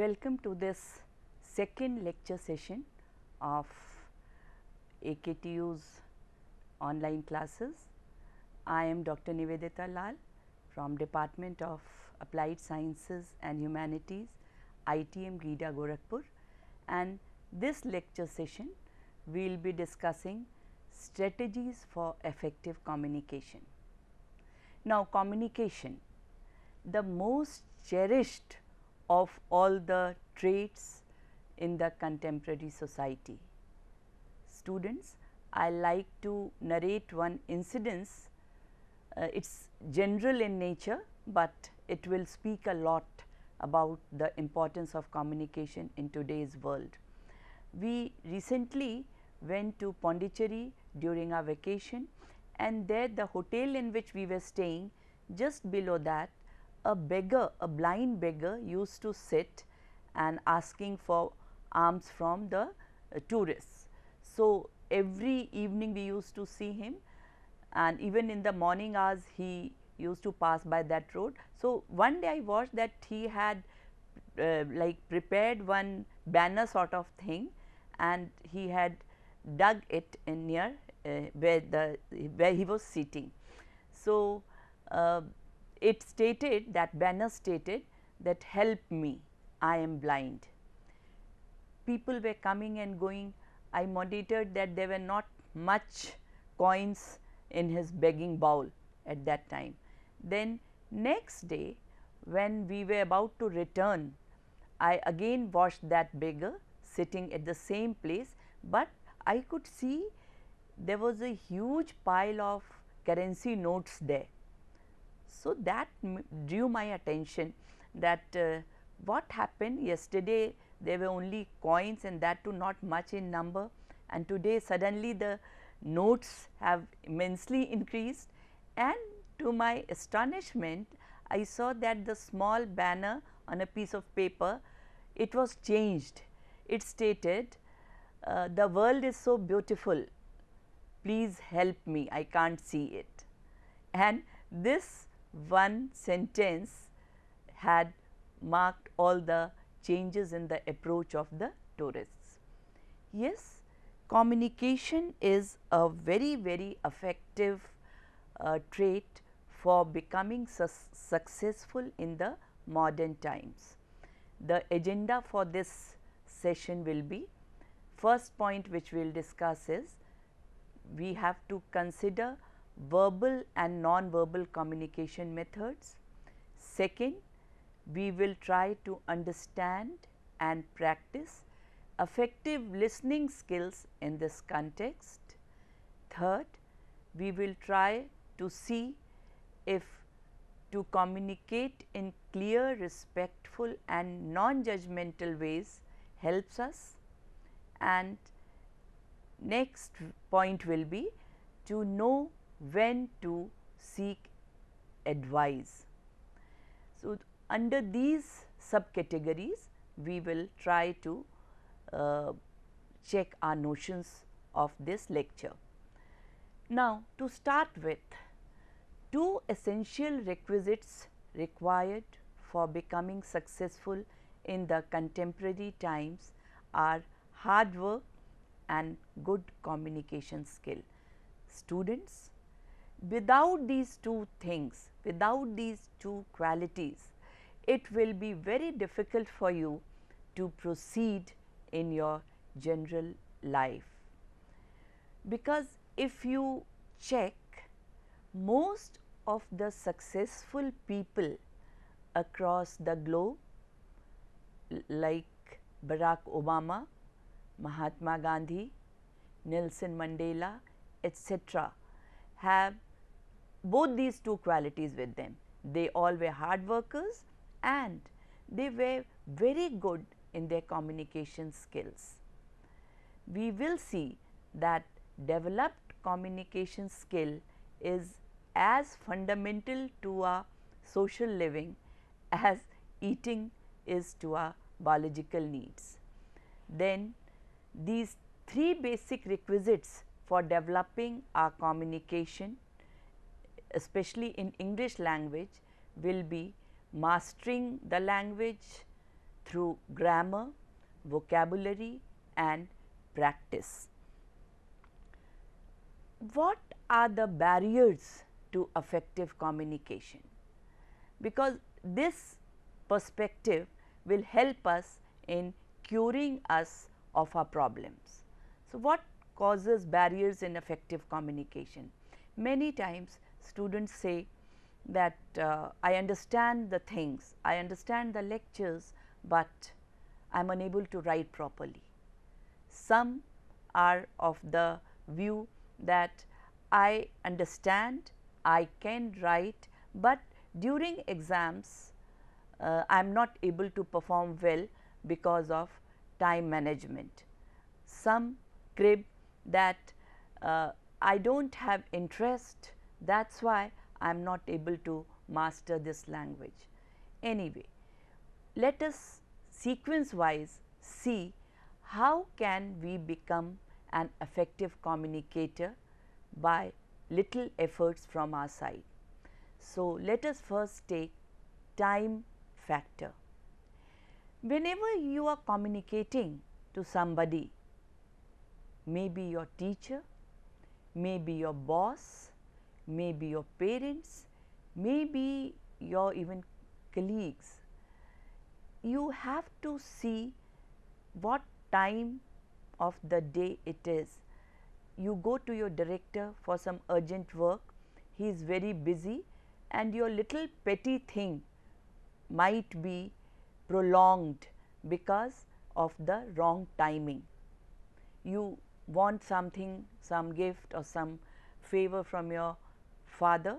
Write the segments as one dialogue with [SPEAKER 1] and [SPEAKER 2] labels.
[SPEAKER 1] Welcome to this second lecture session of AKTU's online classes. I am Dr. Nivedita Lal from Department of Applied Sciences and Humanities, ITM GIDA Gorakhpur, and this lecture session we will be discussing strategies for effective communication. Now, communication, the most cherished of all the traits in the contemporary society. Students, I like to narrate one incidence. It is general in nature, but it will speak a lot about the importance of communication in today's world. We recently went to Pondicherry during our vacation, and there the hotel in which we were staying, just below that, a beggar, a blind beggar used to sit and asking for alms from the tourists. So, every evening we used to see him, and even in the morning hours he used to pass by that road. So, one day I watched that he had like prepared one banner sort of thing, and he had dug it in near where he was sitting. So, it stated, that banner stated that help me, I am blind. People were coming and going. I monitored that there were not much coins in his begging bowl at that time. Then next day when we were about to return, I again watched that beggar sitting at the same place, but I could see there was a huge pile of currency notes there. So, that drew my attention that what happened yesterday, there were only coins and that too not much in number, and today suddenly the notes have immensely increased, and to my astonishment I saw that the small banner on a piece of paper, it was changed. It stated, the world is so beautiful, please help me, I can't see it. And this one sentence had marked all the changes in the approach of the tourists. Yes, communication is a very, very effective trait for becoming successful in the modern times. The agenda for this session will be, first point which we will discuss is, we have to consider verbal and non-verbal communication methods. Second, we will try to understand and practice effective listening skills in this context. Third, we will try to see if to communicate in clear, respectful and non-judgmental ways helps us. And next point will be to know when to seek advice. So, under these subcategories we will try to check our notions of this lecture. Now, to start with, two essential requisites required for becoming successful in the contemporary times are hard work and good communication skill. Students, without these two things, without these two qualities, it will be very difficult for you to proceed in your general life. Because if you check, most of the successful people across the globe, like Barack Obama, Mahatma Gandhi, Nelson Mandela, etc., have both these two qualities with them. They all were hard workers and they were very good in their communication skills. We will see that developed communication skill is as fundamental to our social living as eating is to our biological needs. Then these three basic requisites for developing our communication, especially in English language, will be mastering the language, through grammar, vocabulary and practice. What are the barriers to effective communication? Because this perspective will help us in curing us of our problems. So, what causes barriers in effective communication? Many times students say that I understand the things, I understand the lectures, but I am unable to write properly. Some are of the view that I understand, I can write, but during exams I am not able to perform well because of time management. Some crib that I do not have interest, that is why I am not able to master this language. Anyway, let us sequence wise see how can we become an effective communicator by little efforts from our side. So, let us first take time factor. Whenever you are communicating to somebody, maybe your teacher, maybe your boss, maybe your parents, maybe your even colleagues, you have to see what time of the day it is. You go to your director for some urgent work, he is very busy and your little petty thing might be prolonged because of the wrong timing. You want something, some gift or some favor from your father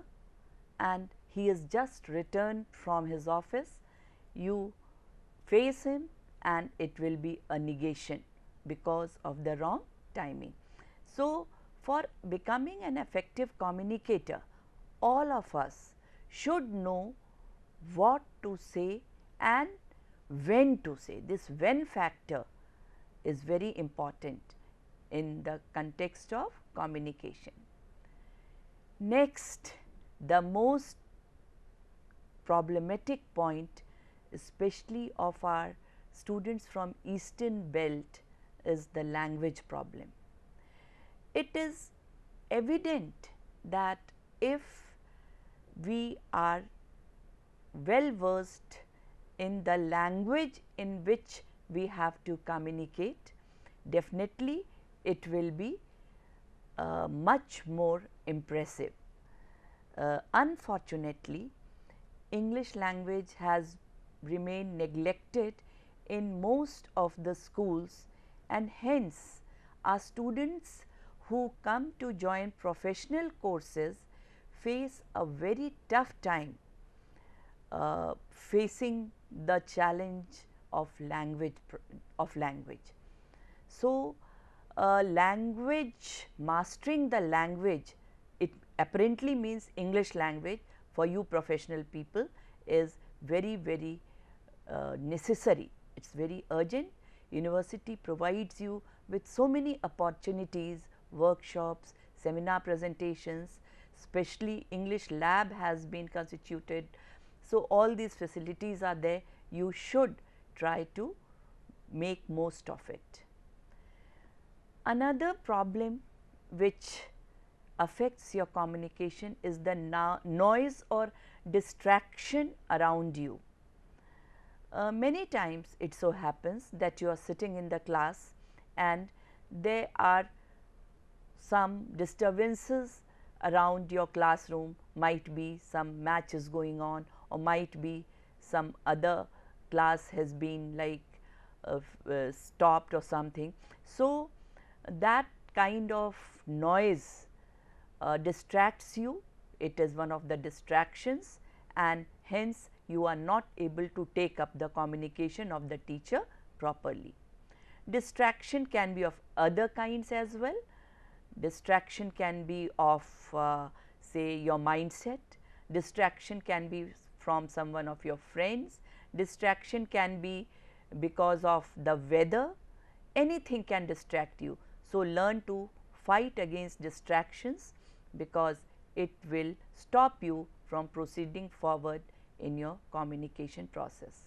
[SPEAKER 1] and he has just returned from his office, you face him and it will be a negation because of the wrong timing. So, for becoming an effective communicator, all of us should know what to say and when to say. This when factor is very important in the context of communication. Next, the most problematic point, especially of our students from Eastern Belt, is the language problem. It is evident that if we are well versed in the language in which we have to communicate, definitely it will be much more impressive. Unfortunately, English language has remained neglected in most of the schools and hence our students who come to join professional courses face a very tough time facing the challenge of language. So, language, mastering the language, it apparently means English language for you professional people, is very necessary. It is very urgent. University provides you with so many opportunities, workshops, seminar presentations, especially English lab has been constituted. So, all these facilities are there, you should try to make most of it. Another problem which affects your communication is the noise or distraction around you. Many times it so happens that you are sitting in the class and there are some disturbances around your classroom, might be some match is going on or might be some other class has been like stopped or something. So, that kind of noise distracts you, it is one of the distractions and hence you are not able to take up the communication of the teacher properly. Distraction can be of other kinds as well. Distraction can be of say your mindset, distraction can be from someone of your friends, distraction can be because of the weather, anything can distract you. So, learn to fight against distractions because it will stop you from proceeding forward in your communication process.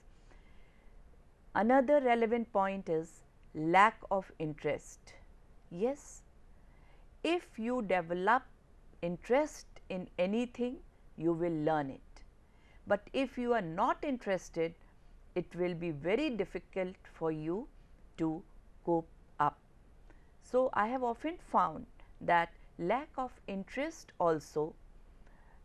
[SPEAKER 1] Another relevant point is lack of interest. Yes, if you develop interest in anything, you will learn it. But if you are not interested, it will be very difficult for you to cope up. So, I have often found that lack of interest also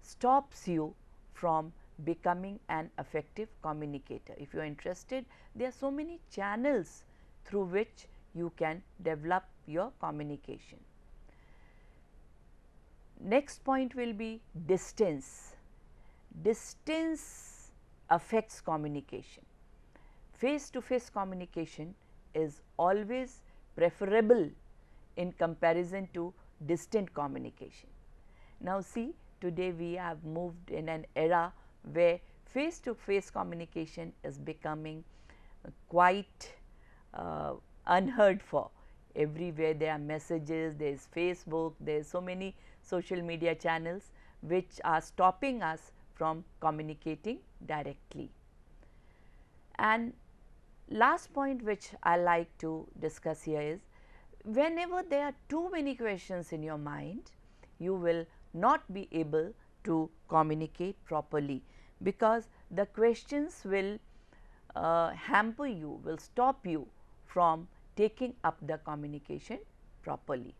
[SPEAKER 1] stops you from becoming an effective communicator. If you are interested, there are so many channels through which you can develop your communication. Next point will be distance. Distance affects communication. Face to face communication is always preferable in comparison to distant communication. Now, see, today we have moved in an era where face to face communication is becoming quite unheard for. Everywhere there are messages, there is Facebook, there is so many social media channels which are stopping us from communicating directly. And last point which I like to discuss here is, whenever there are too many questions in your mind, you will not be able to communicate properly, because the questions will hamper you, will stop you from taking up the communication properly.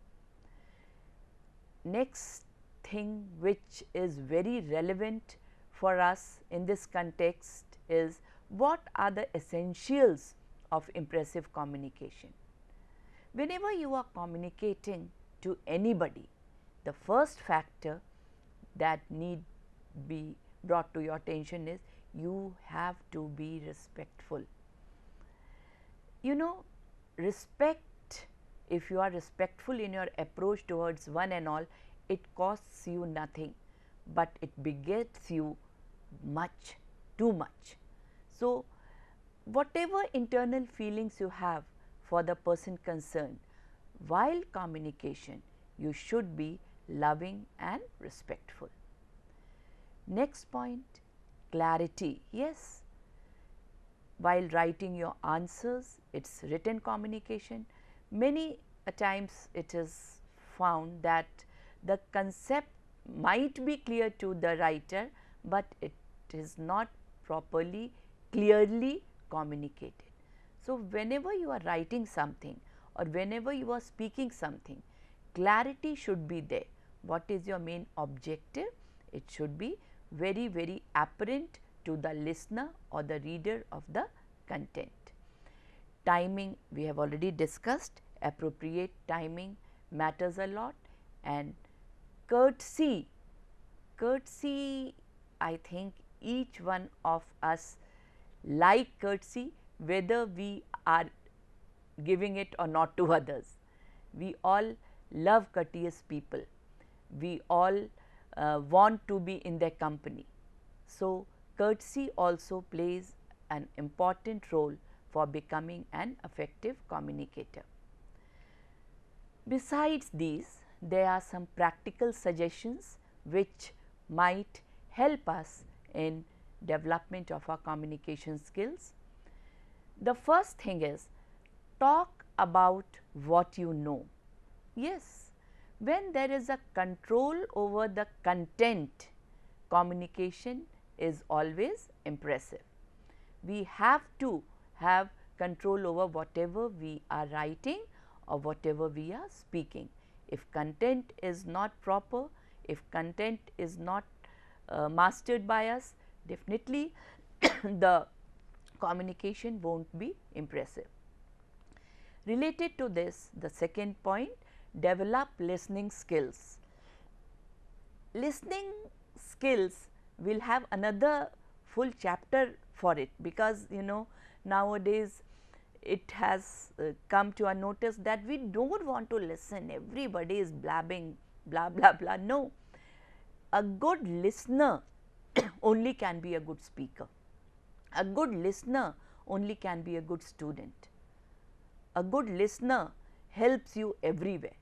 [SPEAKER 1] Next thing which is very relevant for us in this context is, what are the essentials of impressive communication? Whenever you are communicating to anybody, the first factor that need be brought to your attention is, you have to be respectful. You know, respect, if you are respectful in your approach towards one and all, it costs you nothing, but it begets you much, too much. So, whatever internal feelings you have for the person concerned, while communication, you should be loving and respectful. Next point, clarity. Yes, while writing your answers, it is written communication. Many a times it is found that the concept might be clear to the writer, but it is not properly clearly communicated. So, whenever you are writing something or whenever you are speaking something, clarity should be there. What is your main objective? It should be very, very apparent to the listener or the reader of the content. Timing, we have already discussed, appropriate timing matters a lot. And courtesy, I think each one of us like courtesy, whether we are giving it or not to others. We all love courteous people, we all want to be in their company. So, courtesy also plays an important role for becoming an effective communicator. Besides these, there are some practical suggestions which might help us in development of our communication skills. The first thing is, talk about what you know. Yes, when there is a control over the content, communication is always impressive. We have to have control over whatever we are writing or whatever we are speaking. If content is not proper, if content is not mastered by us, definitely the communication won't be impressive. Related to this, the second point, develop listening skills. Listening skills will have another full chapter for it, because nowadays it has come to our notice that we do not want to listen, everybody is blabbing blah blah blah. No, a good listener only can be a good speaker, a good listener only can be a good student, a good listener helps you everywhere.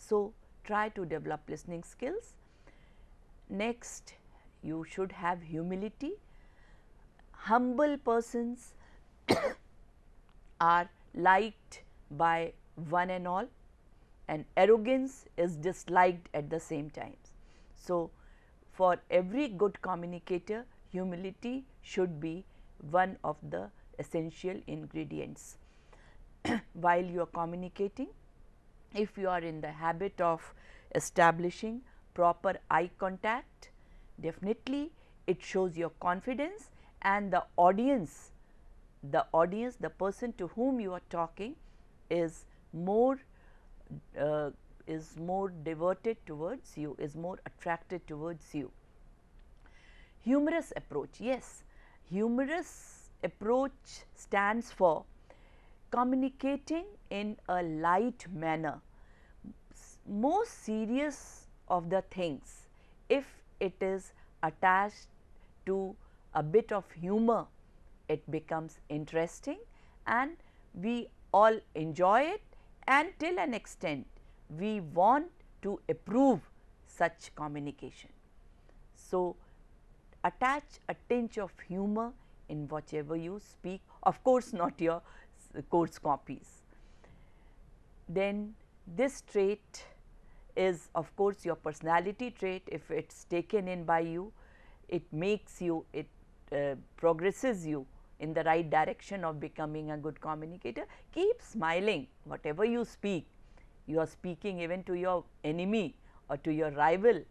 [SPEAKER 1] So, try to develop listening skills. Next, you should have humility. Humble persons are liked by one and all, and arrogance is disliked at the same time. So, for every good communicator, humility should be one of the essential ingredients. While you are communicating, if you are in the habit of establishing proper eye contact, definitely it shows your confidence, and the audience, the person to whom you are talking is more diverted towards you, is more attracted towards you. Humorous approach, yes, humorous approach stands for communicating in a light manner. Most serious of the things, if it is attached to a bit of humor, it becomes interesting and we all enjoy it, and till an extent we want to approve such communication. So, attach a tinge of humor in whatever you speak, of course not your course copies. Then this trait is of course your personality trait. If it is taken in by you, it makes you, it progresses you in the right direction of becoming a good communicator. Keep smiling whatever you speak. You are speaking even to your enemy or to your rival,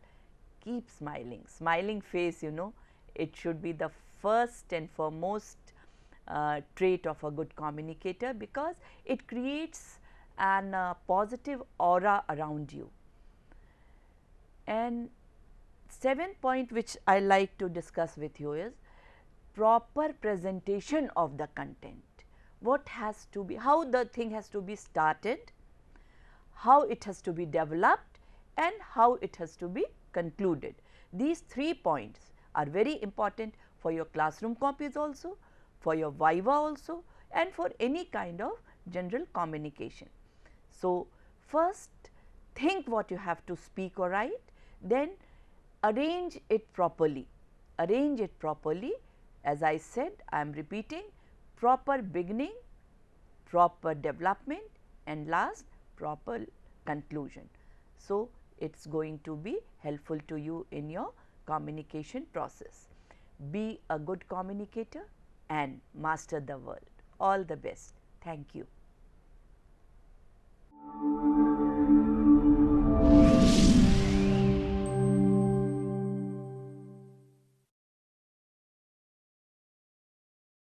[SPEAKER 1] keep smiling. Smiling face, you know, it should be the first and foremost trait of a good communicator, because it creates an positive aura around you. And seventh point which I like to discuss with you is proper presentation of the content. What has to be, how the thing has to be started, how it has to be developed, and how it has to be concluded. These 3 points are very important for your classroom copies also, for your viva also, and for any kind of general communication. So, first think what you have to speak or write, then arrange it properly. Arrange it properly, as I said, I am repeating, proper beginning, proper development, and last proper conclusion. So, it is going to be helpful to you in your communication process. Be a good communicator and master the world. All the best. Thank you.